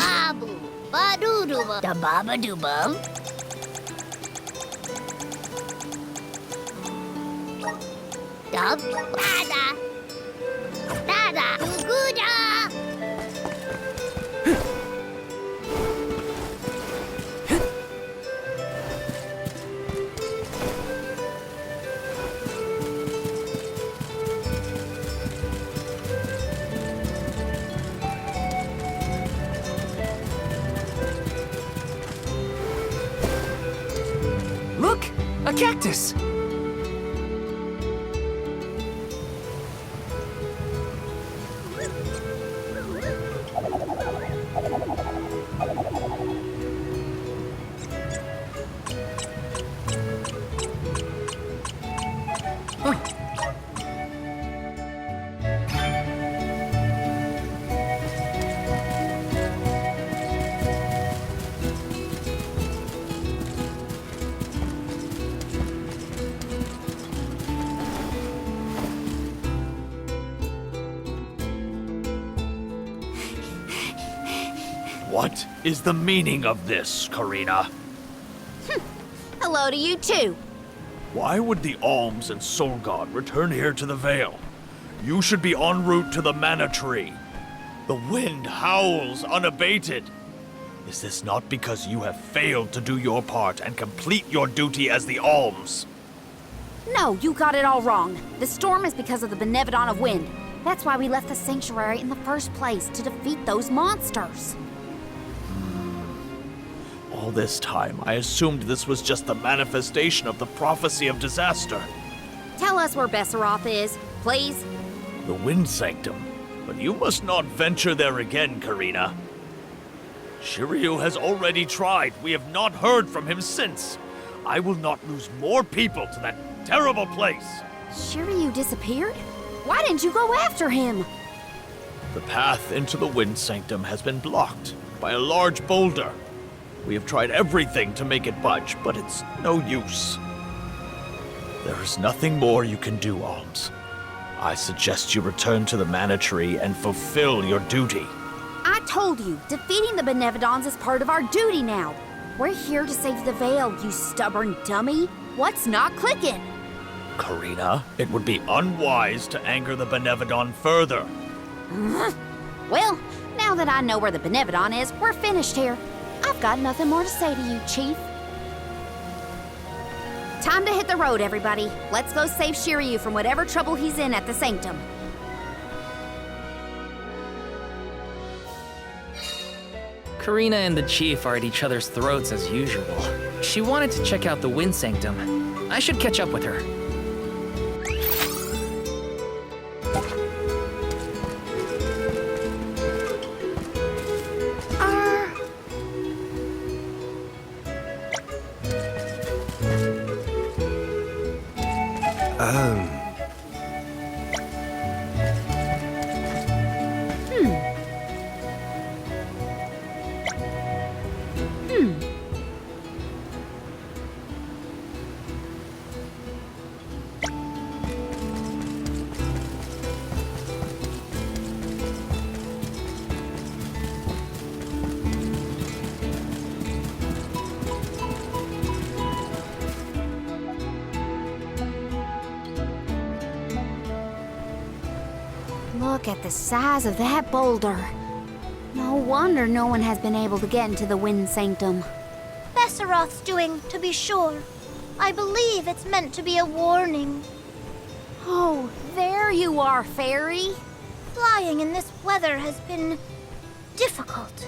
Babu, ba-doo-doo-bum, da baba-doo-bum. Dub, da-da, da-da, goo-da. Look! A cactus! What is the meaning of this, Karina? Hello to you too. Why would the Alms and Soul God return here to the Vale? You should be en route to the Mana Tree. The wind howls unabated. Is this not because you have failed to do your part and complete your duty as the Alms? No, you got it all wrong. The storm is because of the Benevodon of Wind. That's why we left the sanctuary in the first place, to defeat those monsters. All this time, I assumed this was just the manifestation of the prophecy of disaster. Tell us where Besseroth is, please. The Wind Sanctum. But you must not venture there again, Karina. Shiryu has already tried. We have not heard from him since. I will not lose more people to that terrible place. Shiryu disappeared? Why didn't you go after him? The path into the Wind Sanctum has been blocked by a large boulder. We have tried everything to make it budge, but it's no use. There is nothing more you can do, Alms. I suggest you return to the Mana Tree and fulfill your duty. I told you, defeating the Benevodons is part of our duty now. We're here to save the Vale, you stubborn dummy. What's not clicking? Karina, it would be unwise to anger the Benevodon further. Well, now that I know where the Benevodon is, we're finished here. I've got nothing more to say to you, Chief. Time to hit the road, everybody. Let's go save Shiryu from whatever trouble he's in at the Sanctum. Karina and the Chief are at each other's throats as usual. She wanted to check out the Wind Sanctum. I should catch up with her. Look at the size of that boulder. No wonder no one has been able to get into the Wind Sanctum. Besseroth's doing, to be sure. I believe it's meant to be a warning. Oh, there you are, Fairy. Flying in this weather has been difficult.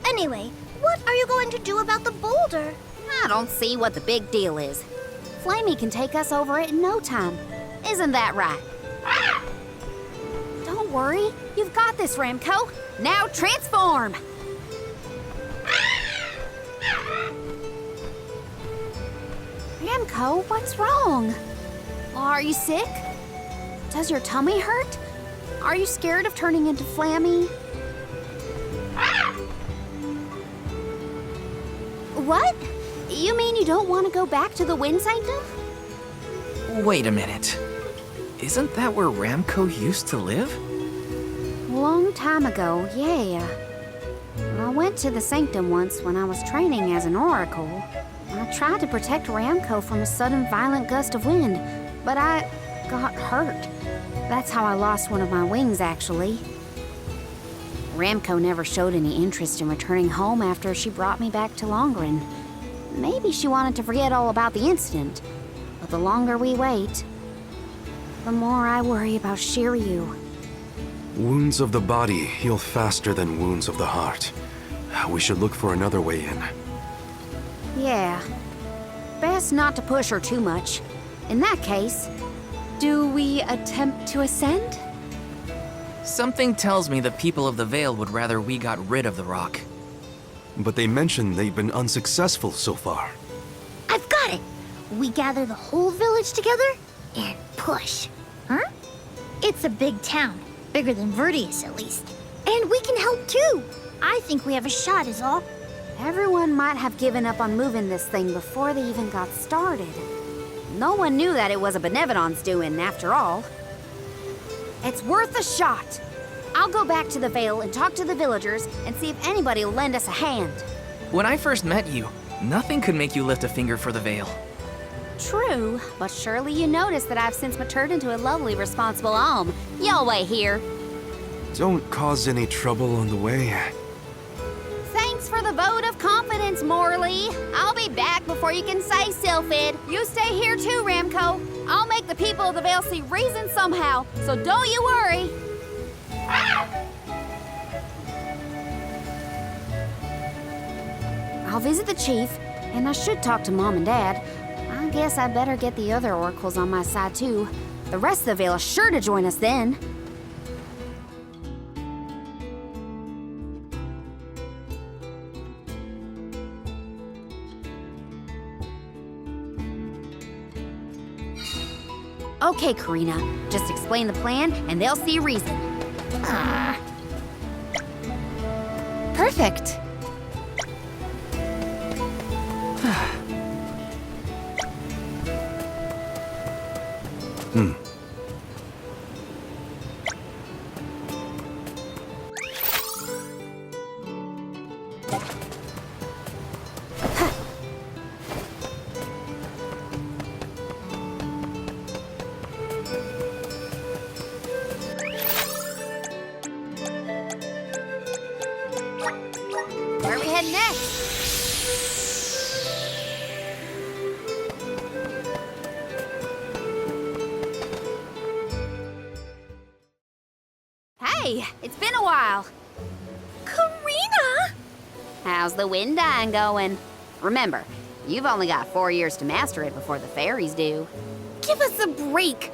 Anyway, what are you going to do about the boulder? I don't see what the big deal is. Flamey can take us over it in no time. Isn't that right? Don't worry. You've got this, Ramco. Now transform! Ramco, what's wrong? Are you sick? Does your tummy hurt? Are you scared of turning into Flammy? What? You mean you don't want to go back to the Wind Sanctum? Wait a minute. Isn't that where Ramco used to live? Long time ago, yeah. I went to the Sanctum once when I was training as an oracle. I tried to protect Ramco from a sudden violent gust of wind, but I got hurt. That's how I lost one of my wings, actually. Ramco never showed any interest in returning home after she brought me back to Longren. Maybe she wanted to forget all about the incident, but the longer we wait, the more I worry about Shiryu. Wounds of the body heal faster than wounds of the heart. We should look for another way in. Yeah. Best not to push her too much. In that case, do we attempt to ascend? Something tells me the people of the Vale would rather we got rid of the rock. But they mentioned they've been unsuccessful so far. I've got it! We gather the whole village together and push. Huh? It's a big town. Bigger than Verdius, at least. And we can help too! I think we have a shot, is all. Everyone might have given up on moving this thing before they even got started. No one knew that it was a Benevodon's doing, after all. It's worth a shot. I'll go back to the Vale and talk to the villagers and see if anybody will lend us a hand. When I first met you, nothing could make you lift a finger for the Vale. True, but surely you noticed that I've since matured into a lovely, responsible alm. Y'all wait here. Don't cause any trouble on the way. Thanks for the vote of confidence, Morley. I'll be back before you can say Sylphid. You stay here too, Ramco. I'll make the people of the Vale see reason somehow, so don't you worry. I'll visit the chief, and I should talk to Mom and Dad. I guess I better get the other oracles on my side too. The rest of the Vale is sure to join us then. Okay, Karina. Just explain the plan, and they'll see reason. Perfect. Where are we heading next? Hey, it's been a while. Karina! How's the wind dying going? Remember, you've only got 4 years to master it before the fairies do. Give us a break.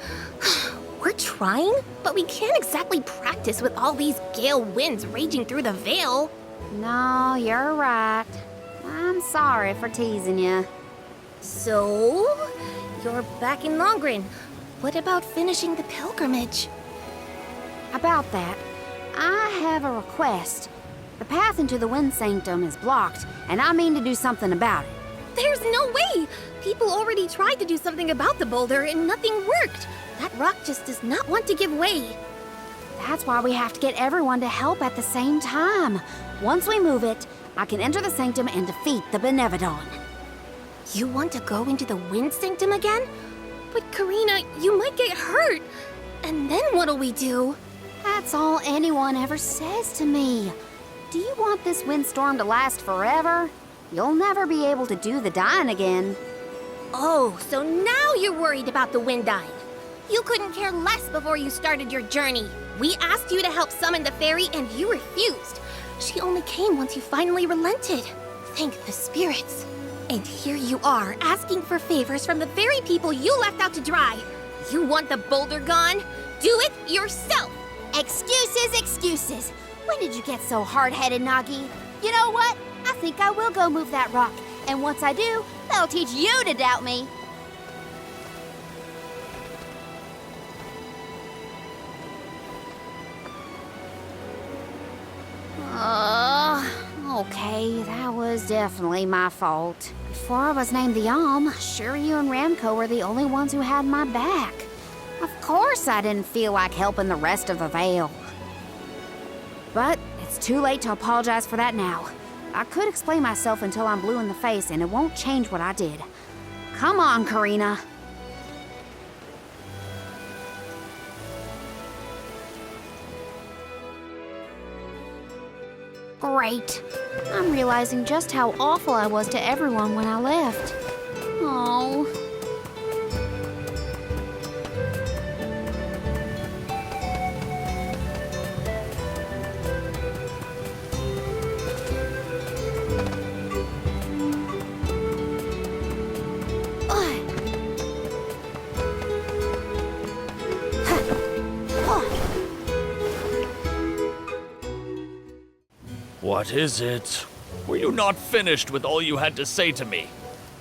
We're trying, but we can't exactly practice with all these gale winds raging through the Vale. No, you're right. I'm sorry for teasing you. So, you're back in Longren. What about finishing the pilgrimage? About that, I have a request. The path into the Wind Sanctum is blocked, and I mean to do something about it. There's no way! People already tried to do something about the boulder and nothing worked. That rock just does not want to give way. That's why we have to get everyone to help at the same time. Once we move it, I can enter the Sanctum and defeat the Benevodon. You want to go into the Wind Sanctum again? But Karina, you might get hurt. And then what'll we do? That's all anyone ever says to me. Do you want this windstorm to last forever? You'll never be able to do the dying again. Oh, so now you're worried about the wind dying. You couldn't care less before you started your journey. We asked you to help summon the fairy and you refused. She only came once you finally relented. Thank the spirits. And here you are, asking for favors from the very people you left out to dry. You want the boulder gone? Do it yourself! Excuses, excuses. When did you get so hard-headed, Nagi? You know what? I think I will go move that rock. And once I do, that'll teach you to doubt me. Okay, that was definitely my fault. Before I was named the Alm, Shiryu and Ramco were the only ones who had my back. Of course I didn't feel like helping the rest of the Vale. But it's too late to apologize for that now. I could explain myself until I'm blue in the face, and it won't change what I did. Come on, Karina. Great. I'm realizing just how awful I was to everyone when I left. Oh. What is it? Were you not finished with all you had to say to me?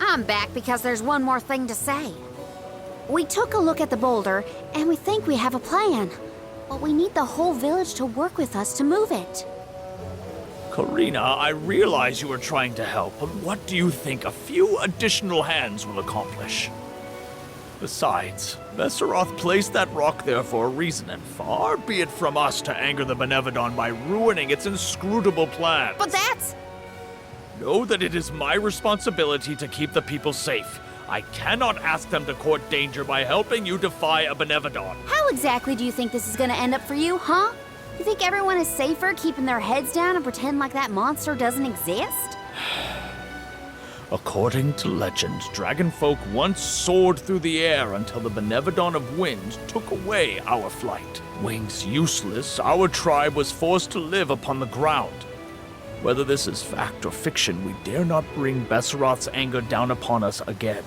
I'm back because there's one more thing to say. We took a look at the boulder, and we think we have a plan. But we need the whole village to work with us to move it. Karina, I realize you are trying to help, but what do you think a few additional hands will accomplish? Besides, Messeroth placed that rock there for a reason, and far be it from us to anger the Benevodon by ruining its inscrutable plans. But that's... Know that it is my responsibility to keep the people safe. I cannot ask them to court danger by helping you defy a Benevodon. How exactly do you think this is gonna end up for you, huh? You think everyone is safer keeping their heads down and pretend like that monster doesn't exist? According to legend, dragonfolk once soared through the air until the Benevodon of Wind took away our flight. Wings useless, our tribe was forced to live upon the ground. Whether this is fact or fiction, we dare not bring Besseroth's anger down upon us again.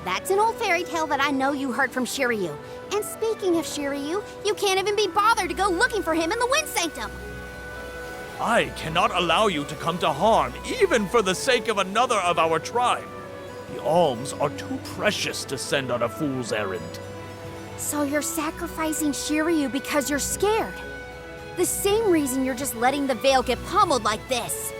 That's an old fairy tale that I know you heard from Shiryu. And speaking of Shiryu, you can't even be bothered to go looking for him in the Wind Sanctum. I cannot allow you to come to harm, even for the sake of another of our tribe. The alms are too precious to send on a fool's errand. So you're sacrificing Shiryu because you're scared. The same reason you're just letting the Veil get pummeled like this.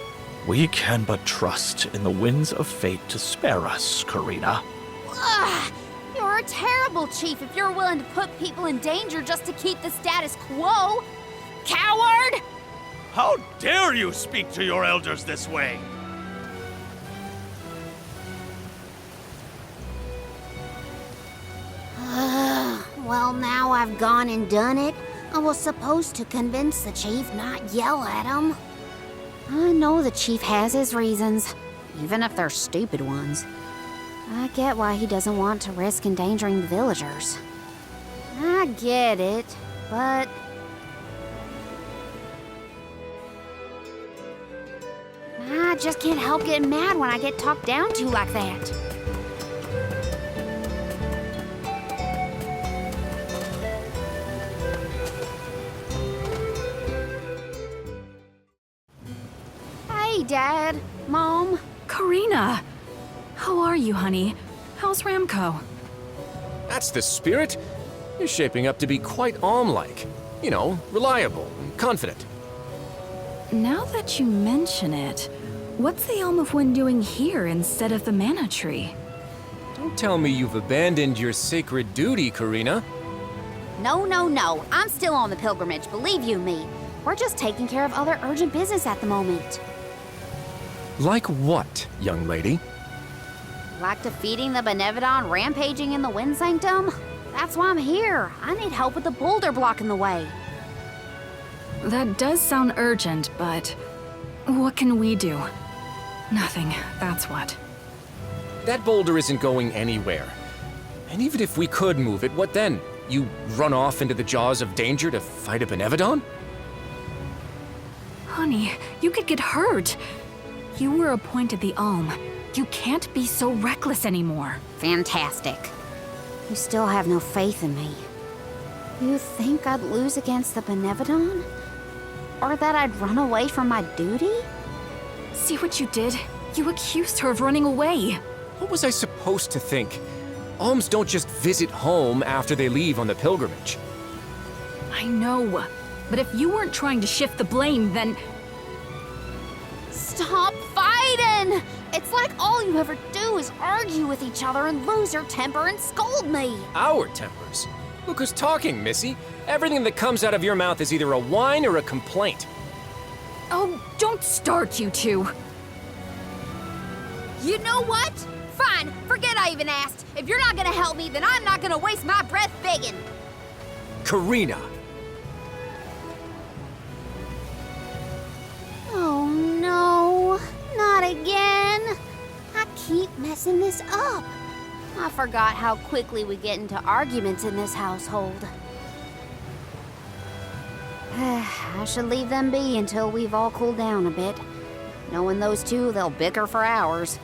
We can but trust in the winds of fate to spare us, Karina. Ugh! You're a terrible chief if you're willing to put people in danger just to keep the status quo. Coward! How dare you speak to your elders this way? Well, now I've gone and done it. I was supposed to convince the chief, not yell at him. I know the chief has his reasons, even if they're stupid ones. I get why he doesn't want to risk endangering the villagers. I get it, but... I just can't help getting mad when I get talked down to like that. Hey, Dad, Mom. Karina! How are you, honey? How's Ramco? That's the spirit. You're shaping up to be quite Alm-like. You know, reliable and confident. Now that you mention it, what's the Elm of Wind doing here instead of the Mana Tree? Don't tell me you've abandoned your sacred duty, Karina. No, no, no. I'm still on the pilgrimage, believe you me. We're just taking care of other urgent business at the moment. Like what, young lady? Like defeating the Benevodon rampaging in the Wind Sanctum? That's why I'm here. I need help with the boulder blocking the way. That does sound urgent, but what can we do? Nothing, that's what. That boulder isn't going anywhere. And even if we could move it, what then? You run off into the jaws of danger to fight a Benevodon? Honey, you could get hurt. You were appointed the Alm. You can't be so reckless anymore. Fantastic. You still have no faith in me. You think I'd lose against the Benevodon? Or that I'd run away from my duty? See what you did? You accused her of running away. What was I supposed to think? Alms don't just visit home after they leave on the pilgrimage. I know, but if you weren't trying to shift the blame, then... Stop fighting! It's like all you ever do is argue with each other and lose your temper and scold me. Our tempers? Look who's talking, Missy. Everything that comes out of your mouth is either a whine or a complaint. Oh, don't start, you two. You know what? Fine, forget I even asked. If you're not gonna help me, then I'm not gonna waste my breath begging. Karina! Oh no, not again. I keep messing this up. I forgot how quickly we get into arguments in this household. I should leave them be until we've all cooled down a bit. Knowing those two, they'll bicker for hours.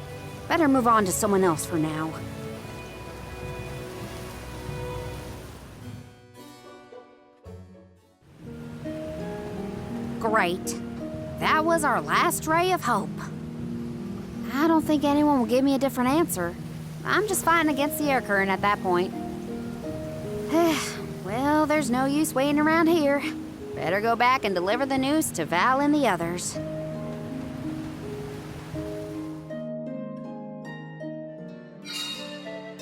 Better move on to someone else for now. Great. That was our last ray of hope. I don't think anyone will give me a different answer. I'm just fighting against the air current at that point. Well, there's no use waiting around here. Better go back and deliver the news to Val and the others.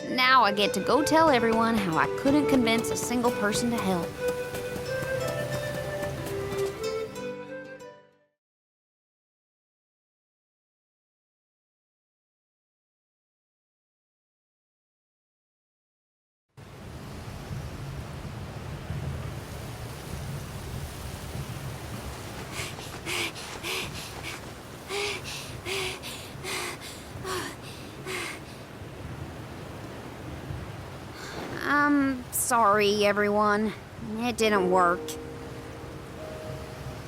Now I get to go tell everyone how I couldn't convince a single person to help. I'm sorry, everyone. It didn't work.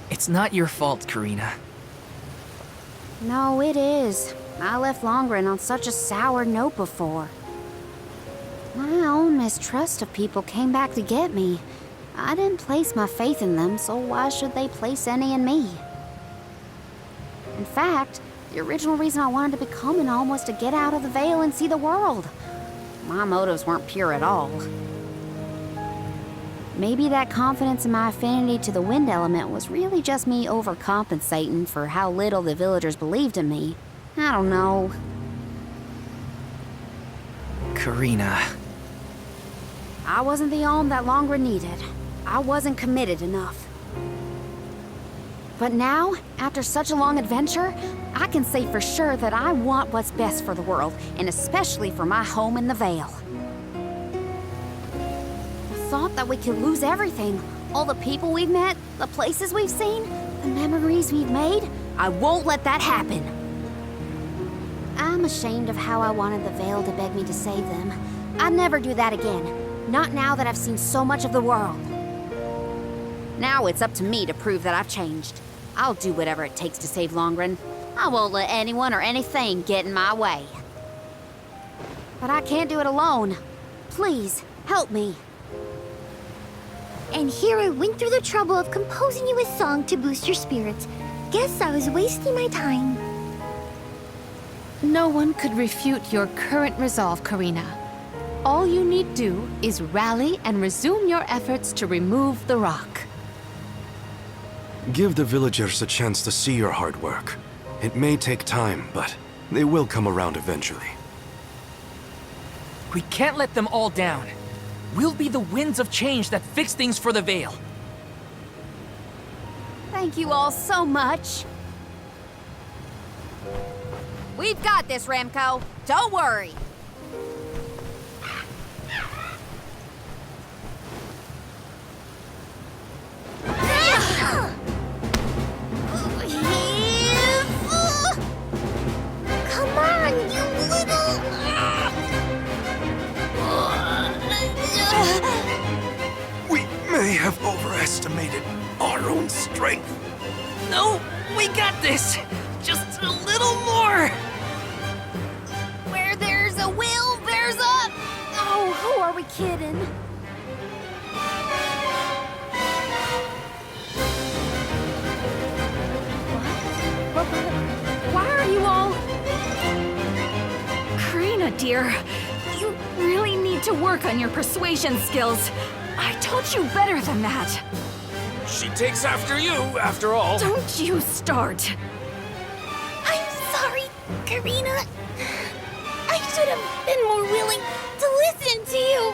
It's not your fault, Karina. No, it is. I left Longren on such a sour note before. My own mistrust of people came back to get me. I didn't place my faith in them, so why should they place any in me? In fact, the original reason I wanted to become an Alm was to get out of the Veil and see the world. My motives weren't pure at all. Maybe that confidence in my affinity to the wind element was really just me overcompensating for how little the villagers believed in me. I don't know. Karina. I wasn't the Alm that Longren needed. I wasn't committed enough. But now, after such a long adventure, I can say for sure that I want what's best for the world, and especially for my home in the Vale. The thought that we could lose everything, all the people we've met, the places we've seen, the memories we've made, I won't let that happen. I'm ashamed of how I wanted the Vale to beg me to save them. I'd never do that again, not now that I've seen so much of the world. Now it's up to me to prove that I've changed. I'll do whatever it takes to save Longren. I won't let anyone or anything get in my way. But I can't do it alone. Please, help me. And here I went through the trouble of composing you a song to boost your spirits. Guess I was wasting my time. No one could refute your current resolve, Karina. All you need do is rally and resume your efforts to remove the rock. Give the villagers a chance to see your hard work. It may take time, but they will come around eventually. We can't let them all down. We'll be the winds of change that fix things for the Vale. Thank you all so much. We've got this, Remco. Don't worry. Come on, you little... We may have overestimated our own strength. No, we got this. Just a little more. Where there's a will, there's a... Oh, who are we kidding? Why are you all... Karina, dear, you really need to work on your persuasion skills. I taught you better than that. She takes after you, after all. Don't you start. I'm sorry, Karina. I should have been more willing to listen to you.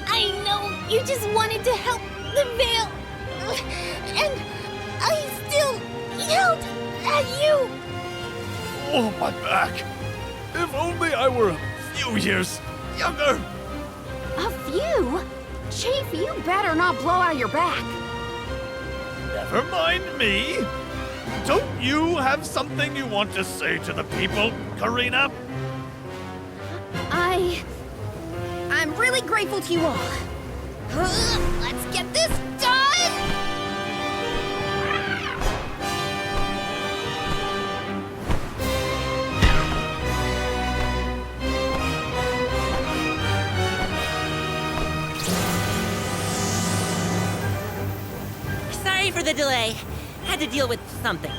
I know you just wanted to help the Vale. And I still yelled at you! Oh, my back. If only I were a few years younger. A few? Chief, you better not blow out your back. Never mind me. Don't you have something you want to say to the people, Karina? I'm really grateful to you all. Let's get this done! Sorry for the delay. Had to deal with something.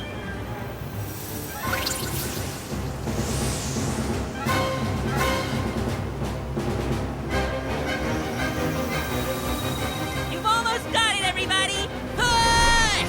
You've almost got it, everybody! Push!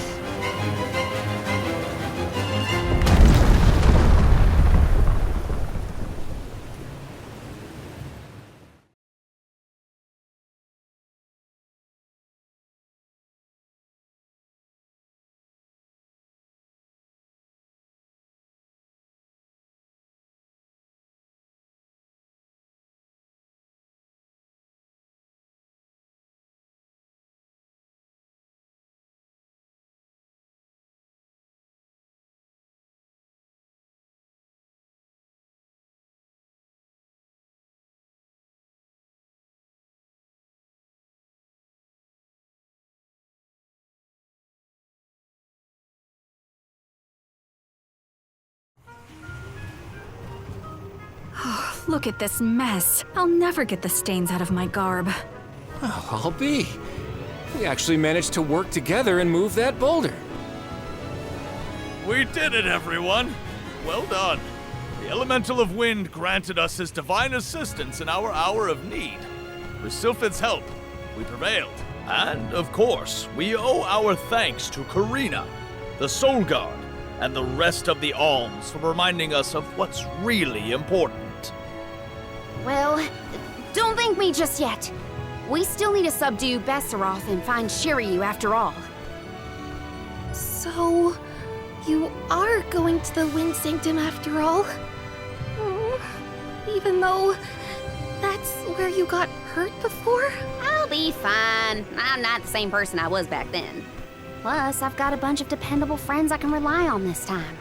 Look at this mess. I'll never get the stains out of my garb. Oh, I'll be. We actually managed to work together and move that boulder. We did it, everyone. Well done. The Elemental of Wind granted us his divine assistance in our hour of need. With Sylphid's help, we prevailed. And, of course, we owe our thanks to Karina, the Soul Guard, and the rest of the Alms for reminding us of what's really important. Well, don't thank me just yet. We still need to subdue Besseroth and find Shiryu after all. So, you are going to the Wind Sanctum after all? Even though that's where you got hurt before? I'll be fine. I'm not the same person I was back then. Plus, I've got a bunch of dependable friends I can rely on this time.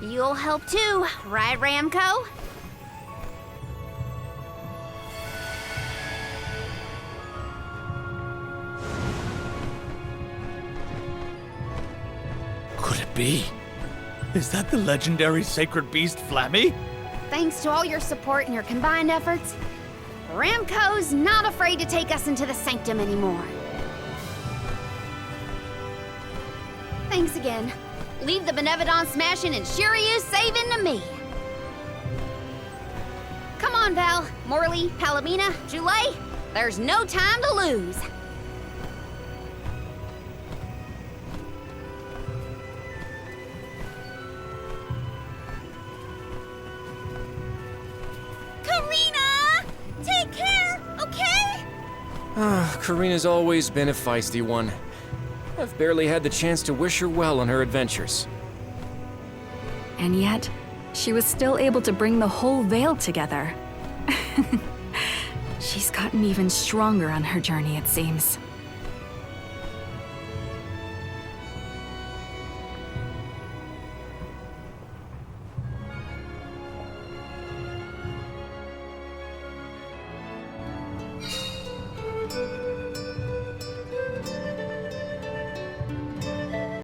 You'll help too, right, Ramco? Could it be? Is that the legendary sacred beast Flammy? Thanks to all your support and your combined efforts, Ramco's not afraid to take us into the Sanctum anymore. Thanks again. Leave the Benevodon smashing and Shiryu saving to me. Come on, Val, Morley, Palomina, Joulet. There's no time to lose. Karina! Take care, okay? Karina's always been a feisty one. I've barely had the chance to wish her well on her adventures. And yet, she was still able to bring the whole Vale together. She's gotten even stronger on her journey, it seems.